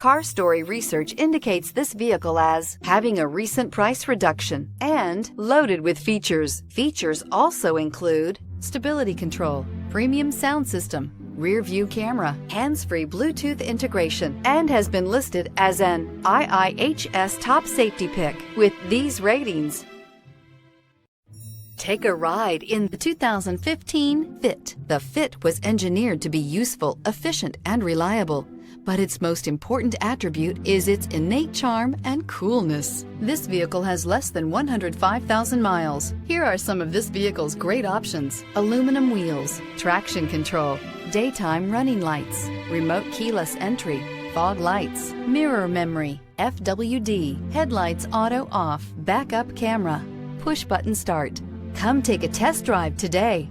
Car Story research indicates this vehicle as having a recent price reduction and loaded with features. Features also include stability control, premium sound system, rear view camera, hands-free Bluetooth integration, and has been listed as an IIHS top safety pick with these ratings. Take a ride in the 2015 Fit. The Fit was engineered to be useful, efficient, and reliable, but its most important attribute is its innate charm and coolness. This vehicle has less than 105,000 miles. Here are some of this vehicle's great options: aluminum wheels, traction control, daytime running lights, remote keyless entry, fog lights, mirror memory, FWD, headlights auto off, backup camera, push button start. Come take a test drive today.